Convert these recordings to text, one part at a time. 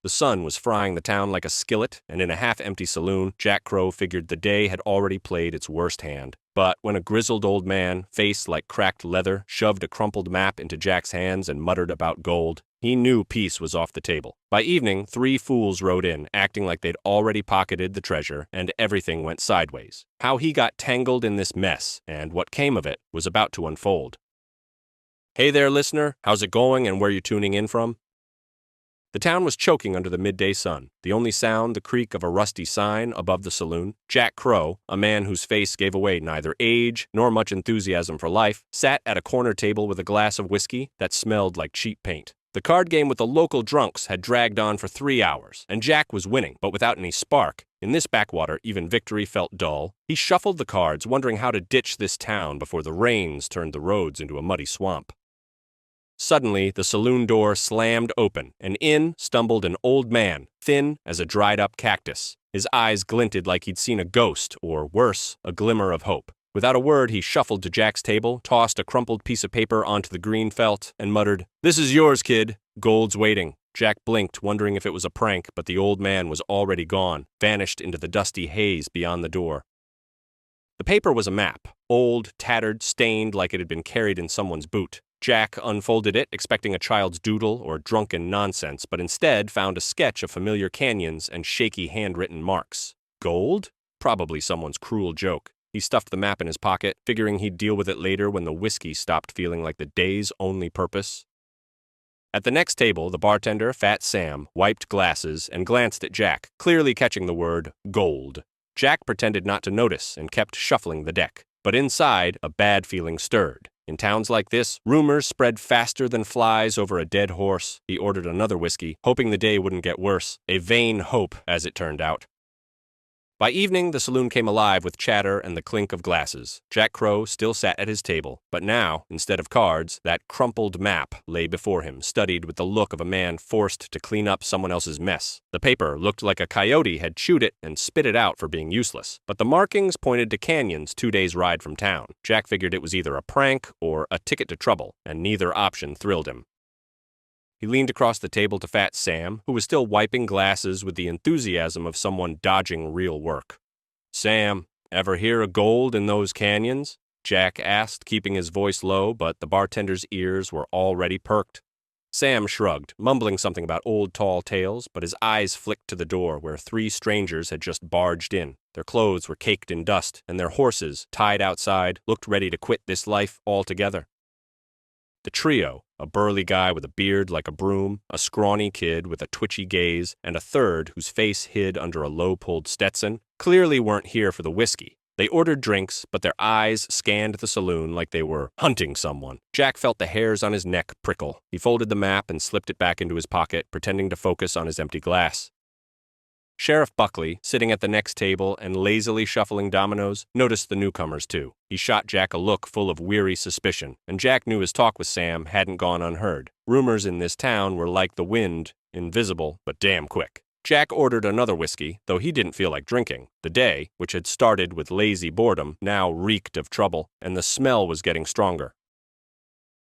The sun was frying the town like a skillet, and in a half-empty saloon, Jack Crow figured the day had already played its worst hand. But when a grizzled old man, face like cracked leather, shoved a crumpled map into Jack's hands and muttered about gold, he knew peace was off the table. By evening, 3 fools rode in, acting like they'd already pocketed the treasure, and everything went sideways. How he got tangled in this mess, and what came of it, was about to unfold. Hey there, listener. How's it going and where you tuning in from? The town was choking under the midday sun, the only sound the creak of a rusty sign above the saloon. Jack Crow, a man whose face gave away neither age nor much enthusiasm for life, sat at a corner table with a glass of whiskey that smelled like cheap paint. The card game with the local drunks had dragged on for 3 hours, and Jack was winning, but without any spark. In this backwater, even victory felt dull. He shuffled the cards, wondering how to ditch this town before the rains turned the roads into a muddy swamp. Suddenly, the saloon door slammed open, and in stumbled an old man, thin as a dried-up cactus. His eyes glinted like he'd seen a ghost, or worse, a glimmer of hope. Without a word, he shuffled to Jack's table, tossed a crumpled piece of paper onto the green felt, and muttered, "This is yours, kid. Gold's waiting." Jack blinked, wondering if it was a prank, but the old man was already gone, vanished into the dusty haze beyond the door. The paper was a map, old, tattered, stained like it had been carried in someone's boot. Jack unfolded it, expecting a child's doodle or drunken nonsense, but instead found a sketch of familiar canyons and shaky handwritten marks. Gold? Probably someone's cruel joke. He stuffed the map in his pocket, figuring he'd deal with it later when the whiskey stopped feeling like the day's only purpose. At the next table, the bartender, Fat Sam, wiped glasses and glanced at Jack, clearly catching the word gold. Jack pretended not to notice and kept shuffling the deck. But inside, a bad feeling stirred. In towns like this, rumors spread faster than flies over a dead horse. He ordered another whiskey, hoping the day wouldn't get worse. A vain hope, as it turned out. By evening, the saloon came alive with chatter and the clink of glasses. Jack Crow still sat at his table, but now, instead of cards, that crumpled map lay before him, studied with the look of a man forced to clean up someone else's mess. The paper looked like a coyote had chewed it and spit it out for being useless, but the markings pointed to canyons 2 days' ride from town. Jack figured it was either a prank or a ticket to trouble, and neither option thrilled him. He leaned across the table to Fat Sam, who was still wiping glasses with the enthusiasm of someone dodging real work. "Sam, ever hear of gold in those canyons?" Jack asked, keeping his voice low, but the bartender's ears were already perked. Sam shrugged, mumbling something about old tall tales, but his eyes flicked to the door where 3 strangers had just barged in. Their clothes were caked in dust, and their horses, tied outside, looked ready to quit this life altogether. The trio, a burly guy with a beard like a broom, a scrawny kid with a twitchy gaze, and a third whose face hid under a low-pulled Stetson, clearly weren't here for the whiskey. They ordered drinks, but their eyes scanned the saloon like they were hunting someone. Jack felt the hairs on his neck prickle. He folded the map and slipped it back into his pocket, pretending to focus on his empty glass. Sheriff Buckley, sitting at the next table and lazily shuffling dominoes, noticed the newcomers too. He shot Jack a look full of weary suspicion, and Jack knew his talk with Sam hadn't gone unheard. Rumors in this town were like the wind, invisible but damn quick. Jack ordered another whiskey, though he didn't feel like drinking. The day, which had started with lazy boredom, now reeked of trouble, and the smell was getting stronger.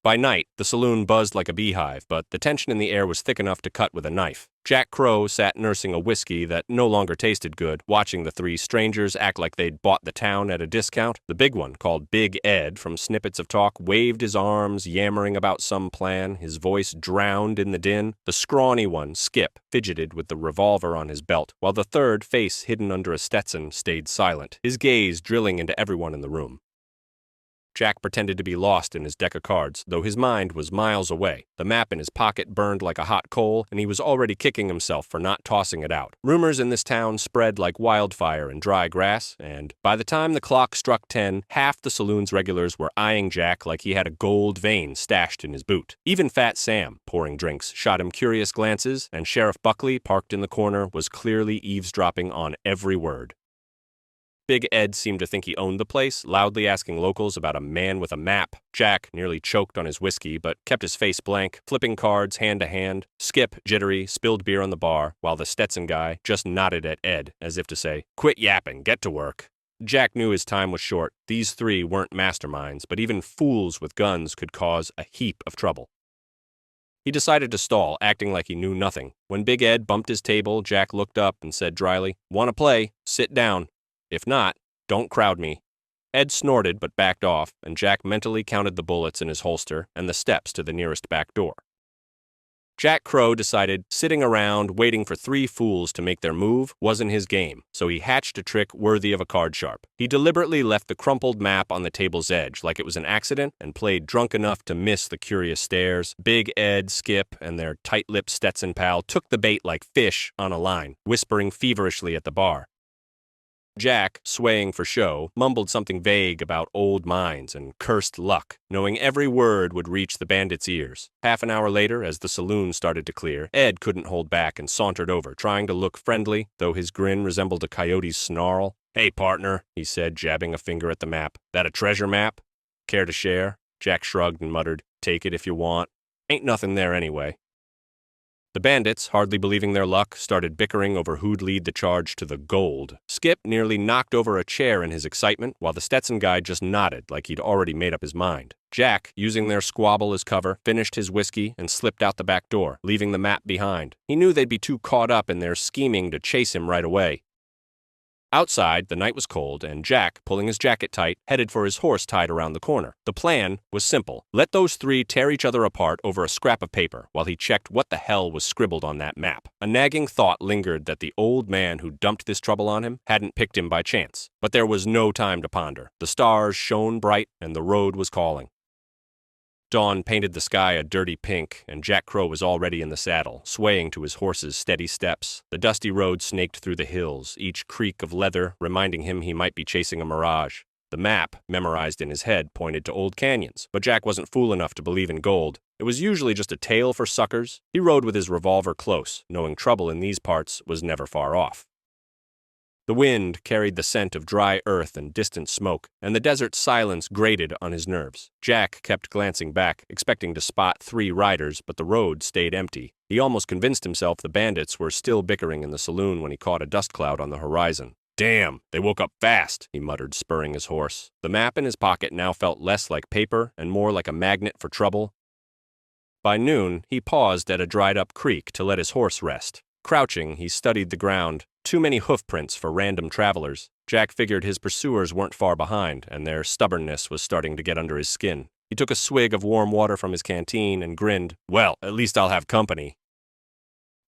By night, the saloon buzzed like a beehive, but the tension in the air was thick enough to cut with a knife. Jack Crow sat nursing a whiskey that no longer tasted good, watching the 3 strangers act like they'd bought the town at a discount. The big one, called Big Ed from Snippets of Talk, waved his arms, yammering about some plan, his voice drowned in the din. The scrawny one, Skip, fidgeted with the revolver on his belt, while the third, face hidden under a Stetson, stayed silent, his gaze drilling into everyone in the room. Jack pretended to be lost in his deck of cards, though his mind was miles away. The map in his pocket burned like a hot coal, and he was already kicking himself for not tossing it out. Rumors in this town spread like wildfire in dry grass, and by the time the clock struck 10, half the saloon's regulars were eyeing Jack like he had a gold vein stashed in his boot. Even Fat Sam, pouring drinks, shot him curious glances, and Sheriff Buckley, parked in the corner, was clearly eavesdropping on every word. Big Ed seemed to think he owned the place, loudly asking locals about a man with a map. Jack nearly choked on his whiskey, but kept his face blank, flipping cards hand to hand. Skip, jittery, spilled beer on the bar, while the Stetson guy just nodded at Ed, as if to say, "Quit yapping, get to work." Jack knew his time was short. These 3 weren't masterminds, but even fools with guns could cause a heap of trouble. He decided to stall, acting like he knew nothing. When Big Ed bumped his table, Jack looked up and said dryly, "Want to play? Sit down. If not, don't crowd me." Ed snorted but backed off, and Jack mentally counted the bullets in his holster and the steps to the nearest back door. Jack Crow decided sitting around waiting for 3 fools to make their move wasn't his game, so he hatched a trick worthy of a card sharp. He deliberately left the crumpled map on the table's edge like it was an accident and played drunk enough to miss the curious stares. Big Ed, Skip, and their tight-lipped Stetson pal took the bait like fish on a line, whispering feverishly at the bar. Jack, swaying for show, mumbled something vague about old mines and cursed luck, knowing every word would reach the bandits' ears. Half an hour later, as the saloon started to clear, Ed couldn't hold back and sauntered over, trying to look friendly, though his grin resembled a coyote's snarl. "Hey, partner," he said, jabbing a finger at the map. "That a treasure map? Care to share?" Jack shrugged and muttered, "Take it if you want. Ain't nothing there anyway." The bandits, hardly believing their luck, started bickering over who'd lead the charge to the gold. Skip nearly knocked over a chair in his excitement, while the Stetson guy just nodded like he'd already made up his mind. Jack, using their squabble as cover, finished his whiskey and slipped out the back door, leaving the map behind. He knew they'd be too caught up in their scheming to chase him right away. Outside, the night was cold, and Jack, pulling his jacket tight, headed for his horse tied around the corner. The plan was simple. Let those 3 tear each other apart over a scrap of paper while he checked what the hell was scribbled on that map. A nagging thought lingered that the old man who dumped this trouble on him hadn't picked him by chance. But there was no time to ponder. The stars shone bright, and the road was calling. Dawn painted the sky a dirty pink, and Jack Crow was already in the saddle, swaying to his horse's steady steps. The dusty road snaked through the hills, each creak of leather reminding him he might be chasing a mirage. The map, memorized in his head, pointed to old canyons, but Jack wasn't fool enough to believe in gold. It was usually just a tale for suckers. He rode with his revolver close, knowing trouble in these parts was never far off. The wind carried the scent of dry earth and distant smoke, and the desert silence grated on his nerves. Jack kept glancing back, expecting to spot 3 riders, but the road stayed empty. He almost convinced himself the bandits were still bickering in the saloon when he caught a dust cloud on the horizon. "Damn, they woke up fast," he muttered, spurring his horse. The map in his pocket now felt less like paper and more like a magnet for trouble. By noon, he paused at a dried-up creek to let his horse rest. Crouching, he studied the ground. Too many hoof prints for random travelers. Jack figured his pursuers weren't far behind, and their stubbornness was starting to get under his skin. He took a swig of warm water from his canteen and grinned. "Well, at least I'll have company."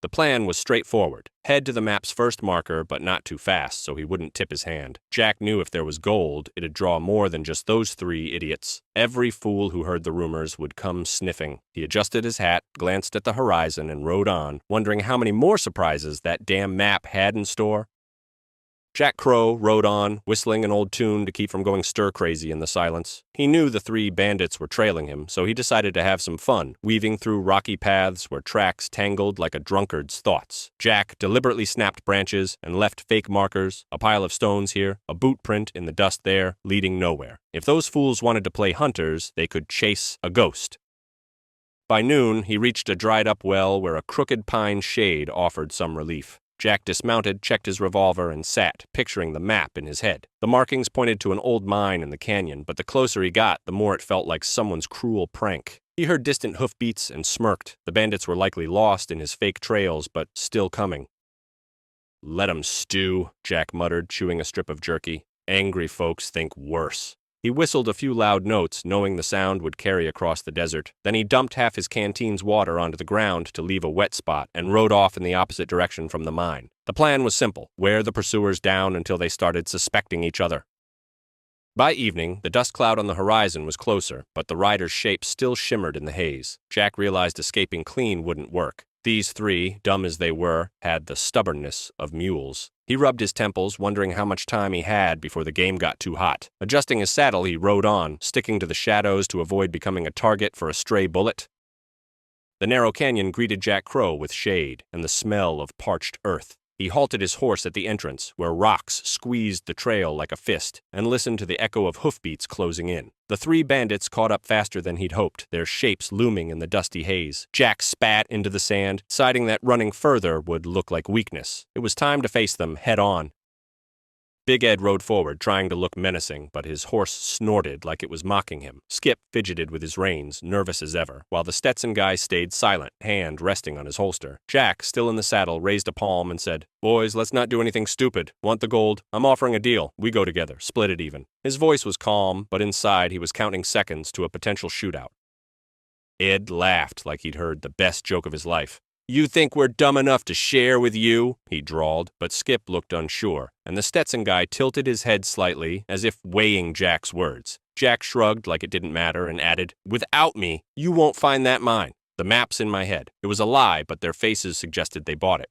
The plan was straightforward. Head to the map's first marker, but not too fast, so he wouldn't tip his hand. Jack knew if there was gold, it'd draw more than just those 3 idiots. Every fool who heard the rumors would come sniffing. He adjusted his hat, glanced at the horizon, and rode on, wondering how many more surprises that damn map had in store. Jack Crow rode on, whistling an old tune to keep from going stir-crazy in the silence. He knew the 3 bandits were trailing him, so he decided to have some fun, weaving through rocky paths where tracks tangled like a drunkard's thoughts. Jack deliberately snapped branches and left fake markers, a pile of stones here, a boot print in the dust there, leading nowhere. If those fools wanted to play hunters, they could chase a ghost. By noon, he reached a dried-up well where a crooked pine shade offered some relief. Jack dismounted, checked his revolver, and sat, picturing the map in his head. The markings pointed to an old mine in the canyon, but the closer he got, the more it felt like someone's cruel prank. He heard distant hoofbeats and smirked. The bandits were likely lost in his fake trails, but still coming. "Let 'em stew," Jack muttered, chewing a strip of jerky. "Angry folks think worse." He whistled a few loud notes, knowing the sound would carry across the desert. Then he dumped half his canteen's water onto the ground to leave a wet spot and rode off in the opposite direction from the mine. The plan was simple: wear the pursuers down until they started suspecting each other. By evening, the dust cloud on the horizon was closer, but the riders' shapes still shimmered in the haze. Jack realized escaping clean wouldn't work. These 3, dumb as they were, had the stubbornness of mules. He rubbed his temples, wondering how much time he had before the game got too hot. Adjusting his saddle, he rode on, sticking to the shadows to avoid becoming a target for a stray bullet. The narrow canyon greeted Jack Crow with shade and the smell of parched earth. He halted his horse at the entrance, where rocks squeezed the trail like a fist, and listened to the echo of hoofbeats closing in. The 3 bandits caught up faster than he'd hoped, their shapes looming in the dusty haze. Jack spat into the sand, deciding that running further would look like weakness. It was time to face them head on. Big Ed rode forward, trying to look menacing, but his horse snorted like it was mocking him. Skip fidgeted with his reins, nervous as ever, while the Stetson guy stayed silent, hand resting on his holster. Jack, still in the saddle, raised a palm and said, "Boys, let's not do anything stupid. Want the gold? I'm offering a deal. We go together. Split it even." His voice was calm, but inside he was counting seconds to a potential shootout. Ed laughed like he'd heard the best joke of his life. "You think we're dumb enough to share with you?" he drawled, but Skip looked unsure, and the Stetson guy tilted his head slightly, as if weighing Jack's words. Jack shrugged like it didn't matter and added, "Without me, you won't find that mine. The map's in my head." It was a lie, but their faces suggested they bought it.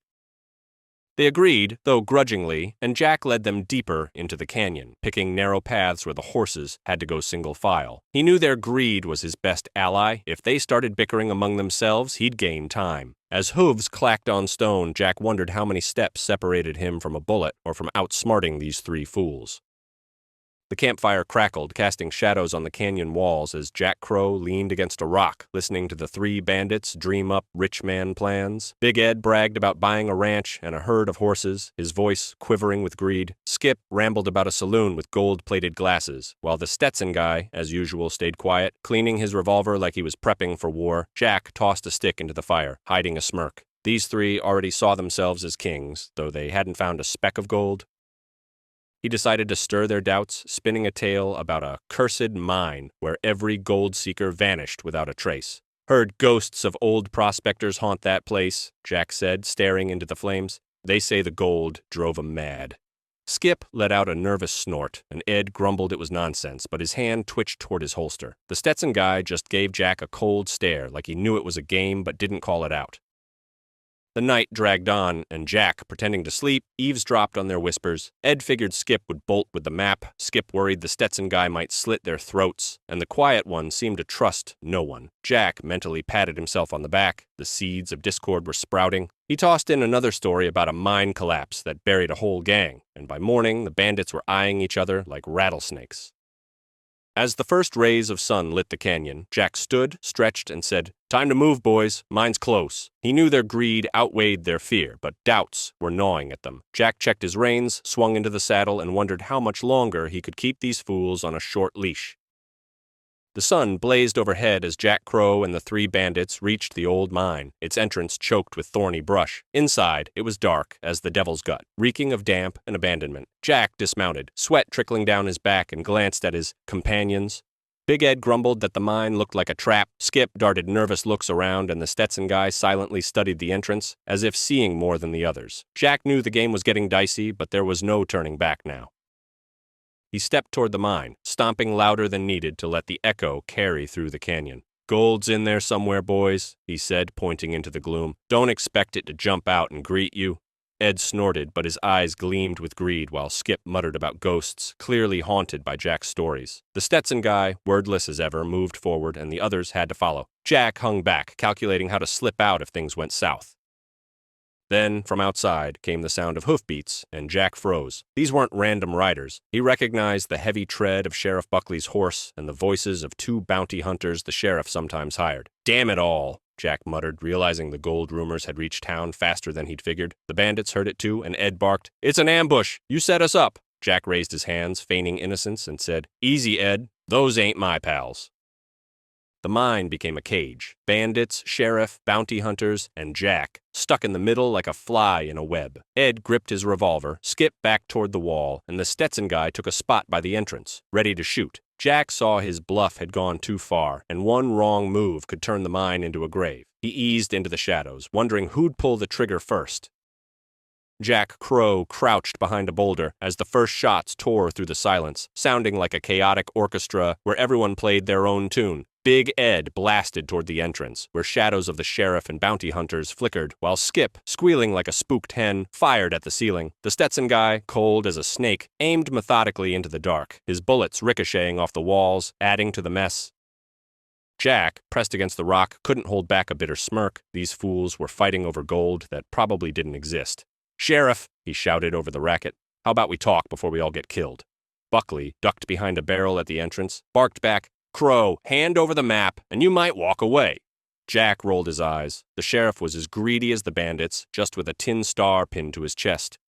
They agreed, though grudgingly, and Jack led them deeper into the canyon, picking narrow paths where the horses had to go single file. He knew their greed was his best ally. If they started bickering among themselves, he'd gain time. As hooves clacked on stone, Jack wondered how many steps separated him from a bullet or from outsmarting these three fools. The campfire crackled, casting shadows on the canyon walls as Jack Crow leaned against a rock, listening to the three bandits dream up rich man plans. Big Ed bragged about buying a ranch and a herd of horses, his voice quivering with greed. Skip rambled about a saloon with gold-plated glasses, while the Stetson guy, as usual, stayed quiet, cleaning his revolver like he was prepping for war. Jack tossed a stick into the fire, hiding a smirk. These three already saw themselves as kings, though they hadn't found a speck of gold. He decided to stir their doubts, spinning a tale about a cursed mine where every gold seeker vanished without a trace. "Heard ghosts of old prospectors haunt that place," Jack said, staring into the flames. "They say the gold drove 'em mad." Skip let out a nervous snort, and Ed grumbled it was nonsense, but his hand twitched toward his holster. The Stetson guy just gave Jack a cold stare, like he knew it was a game but didn't call it out. The night dragged on, and Jack, pretending to sleep, eavesdropped on their whispers. Ed figured Skip would bolt with the map, Skip worried the Stetson guy might slit their throats, and the quiet one seemed to trust no one. Jack mentally patted himself on the back. The seeds of discord were sprouting. He tossed in another story about a mine collapse that buried a whole gang, and by morning the bandits were eyeing each other like rattlesnakes. As the first rays of sun lit the canyon, Jack stood, stretched, and said, "Time to move, boys. Mine's close." He knew their greed outweighed their fear, but doubts were gnawing at them. Jack checked his reins, swung into the saddle, and wondered how much longer he could keep these fools on a short leash. The sun blazed overhead as Jack Crow and the three bandits reached the old mine, its entrance choked with thorny brush. Inside, it was dark as the devil's gut, reeking of damp and abandonment. Jack dismounted, sweat trickling down his back, and glanced at his companions. Big Ed grumbled that the mine looked like a trap. Skip darted nervous looks around, and the Stetson guy silently studied the entrance, as if seeing more than the others. Jack knew the game was getting dicey, but there was no turning back now. He stepped toward the mine, stomping louder than needed to let the echo carry through the canyon. "Gold's in there somewhere, boys," he said, pointing into the gloom. "Don't expect it to jump out and greet you." Ed snorted, but his eyes gleamed with greed while Skip muttered about ghosts, clearly haunted by Jack's stories. The Stetson guy, wordless as ever, moved forward, and the others had to follow. Jack hung back, calculating how to slip out if things went south. Then, from outside, came the sound of hoofbeats, and Jack froze. These weren't random riders. He recognized the heavy tread of Sheriff Buckley's horse and the voices of two bounty hunters the sheriff sometimes hired. "Damn it all," Jack muttered, realizing the gold rumors had reached town faster than he'd figured. The bandits heard it too, and Ed barked, "It's an ambush! You set us up!" Jack raised his hands, feigning innocence, and said, "Easy, Ed. Those ain't my pals." The mine became a cage. Bandits, sheriff, bounty hunters, and Jack, stuck in the middle like a fly in a web. Ed gripped his revolver, skipped back toward the wall, and the Stetson guy took a spot by the entrance, ready to shoot. Jack saw his bluff had gone too far, and one wrong move could turn the mine into a grave. He eased into the shadows, wondering who'd pull the trigger first. Jack Crow crouched behind a boulder as the first shots tore through the silence, sounding like a chaotic orchestra where everyone played their own tune. Big Ed blasted toward the entrance, where shadows of the sheriff and bounty hunters flickered, while Skip, squealing like a spooked hen, fired at the ceiling. The Stetson guy, cold as a snake, aimed methodically into the dark, his bullets ricocheting off the walls, adding to the mess. Jack, pressed against the rock, couldn't hold back a bitter smirk. These fools were fighting over gold that probably didn't exist. "Sheriff," he shouted over the racket, "how about we talk before we all get killed?" Buckley, ducked behind a barrel at the entrance, barked back, "Crow, hand over the map, and you might walk away." Jack rolled his eyes. The sheriff was as greedy as the bandits, just with a tin star pinned to his chest.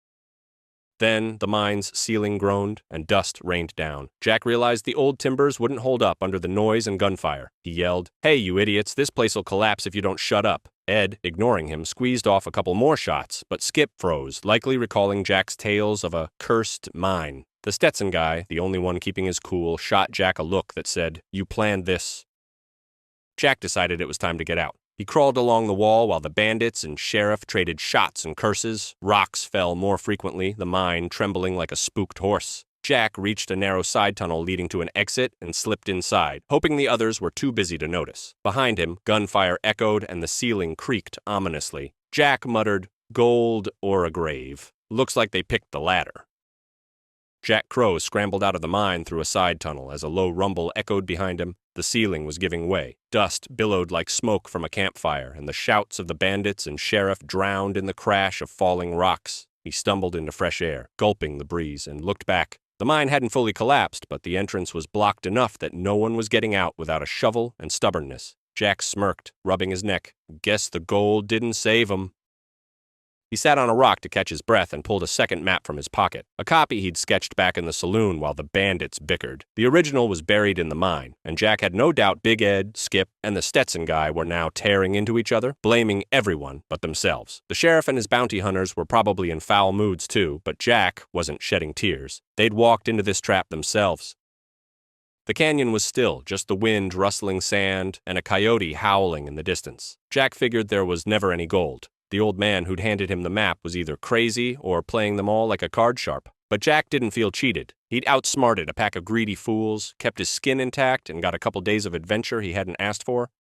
Then the mine's ceiling groaned, and dust rained down. Jack realized the old timbers wouldn't hold up under the noise and gunfire. He yelled, "Hey, you idiots, this place'll collapse if you don't shut up." Ed, ignoring him, squeezed off a couple more shots, but Skip froze, likely recalling Jack's tales of a cursed mine. The Stetson guy, the only one keeping his cool, shot Jack a look that said, "You planned this." Jack decided it was time to get out. He crawled along the wall while the bandits and sheriff traded shots and curses. Rocks fell more frequently, the mine trembling like a spooked horse. Jack reached a narrow side tunnel leading to an exit and slipped inside, hoping the others were too busy to notice. Behind him, gunfire echoed and the ceiling creaked ominously. Jack muttered, "Gold or a grave. Looks like they picked the latter." Jack Crow scrambled out of the mine through a side tunnel as a low rumble echoed behind him. The ceiling was giving way. Dust billowed like smoke from a campfire, and the shouts of the bandits and sheriff drowned in the crash of falling rocks. He stumbled into fresh air, gulping the breeze, and looked back. The mine hadn't fully collapsed, but the entrance was blocked enough that no one was getting out without a shovel and stubbornness. Jack smirked, rubbing his neck. Guess the gold didn't save him. He sat on a rock to catch his breath and pulled a second map from his pocket, a copy he'd sketched back in the saloon while the bandits bickered. The original was buried in the mine, and Jack had no doubt Big Ed, Skip, and the Stetson guy were now tearing into each other, blaming everyone but themselves. The sheriff and his bounty hunters were probably in foul moods too, but Jack wasn't shedding tears. They'd walked into this trap themselves. The canyon was still, just the wind rustling sand and a coyote howling in the distance. Jack figured there was never any gold. The old man who'd handed him the map was either crazy or playing them all like a card sharp. But Jack didn't feel cheated. He'd outsmarted a pack of greedy fools, kept his skin intact, and got a couple days of adventure he hadn't asked for.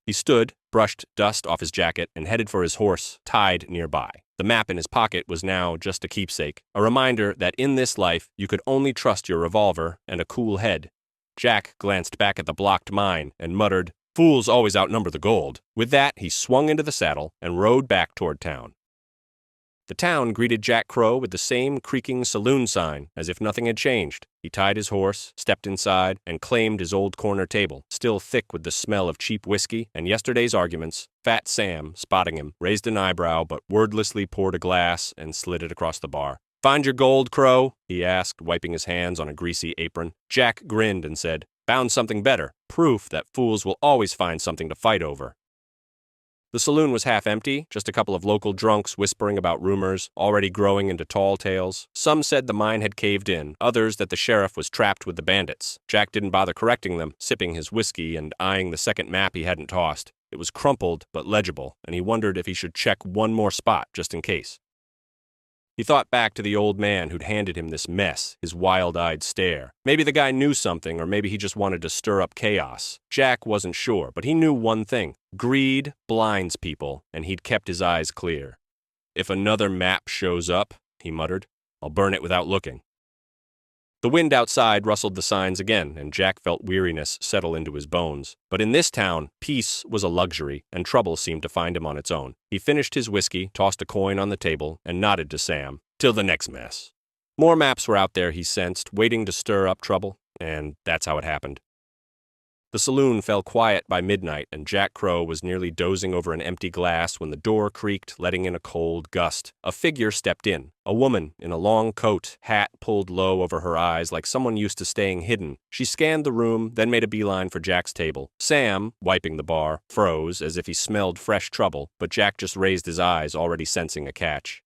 He stood, brushed dust off his jacket, and headed for his horse, tied nearby. The map in his pocket was now just a keepsake, a reminder that in this life you could only trust your revolver and a cool head. Jack glanced back at the blocked mine and muttered, "Fools always outnumber the gold." With that, he swung into the saddle and rode back toward town. The town greeted Jack Crow with the same creaking saloon sign, as if nothing had changed. He tied his horse, stepped inside, and claimed his old corner table, still thick with the smell of cheap whiskey and yesterday's arguments. Fat Sam, spotting him, raised an eyebrow but wordlessly poured a glass and slid it across the bar. "Find your gold, Crow?" he asked, wiping his hands on a greasy apron. Jack grinned and said, "Found something better. Proof that fools will always find something to fight over." The saloon was half empty, just a couple of local drunks whispering about rumors, already growing into tall tales. Some said the mine had caved in, others that the sheriff was trapped with the bandits. Jack didn't bother correcting them, sipping his whiskey and eyeing the second map he hadn't tossed. It was crumpled but legible, and he wondered if he should check one more spot just in case. He thought back to the old man who'd handed him this mess, his wild-eyed stare. Maybe the guy knew something, or maybe he just wanted to stir up chaos. Jack wasn't sure, but he knew one thing. Greed blinds people, and he'd kept his eyes clear. "If another map shows up," he muttered, "I'll burn it without looking." The wind outside rustled the signs again, and Jack felt weariness settle into his bones. But in this town, peace was a luxury, and trouble seemed to find him on its own. He finished his whiskey, tossed a coin on the table, and nodded to Sam. "Till the next mess." More maps were out there, he sensed, waiting to stir up trouble, and that's how it happened. The saloon fell quiet by midnight, and Jack Crow was nearly dozing over an empty glass when the door creaked, letting in a cold gust. A figure stepped in, a woman in a long coat, hat pulled low over her eyes like someone used to staying hidden. She scanned the room, then made a beeline for Jack's table. Sam, wiping the bar, froze as if he smelled fresh trouble, but Jack just raised his eyes, already sensing a catch.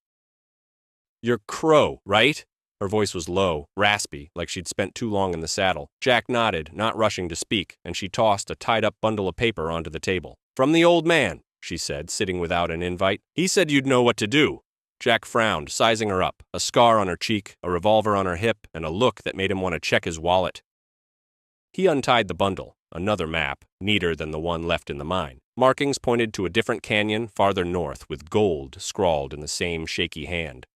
"You're Crow, right?" Her voice was low, raspy, like she'd spent too long in the saddle. Jack nodded, not rushing to speak, and she tossed a tied-up bundle of paper onto the table. "From the old man," she said, sitting without an invite. "He said you'd know what to do." Jack frowned, sizing her up, a scar on her cheek, a revolver on her hip, and a look that made him want to check his wallet. He untied the bundle, another map, neater than the one left in the mine. Markings pointed to a different canyon farther north, with gold scrawled in the same shaky hand.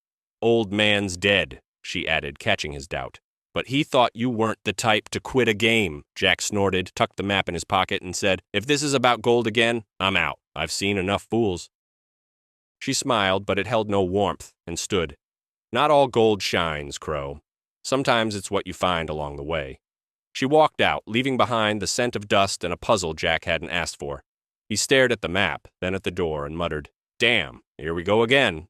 "Old man's dead," she added, catching his doubt. "But he thought you weren't the type to quit a game." Jack snorted, tucked the map in his pocket, and said, "If this is about gold again, I'm out. I've seen enough fools." She smiled, but it held no warmth, and stood. "Not all gold shines, Crow. Sometimes it's what you find along the way." She walked out, leaving behind the scent of dust and a puzzle Jack hadn't asked for. He stared at the map, then at the door, and muttered, "Damn, here we go again."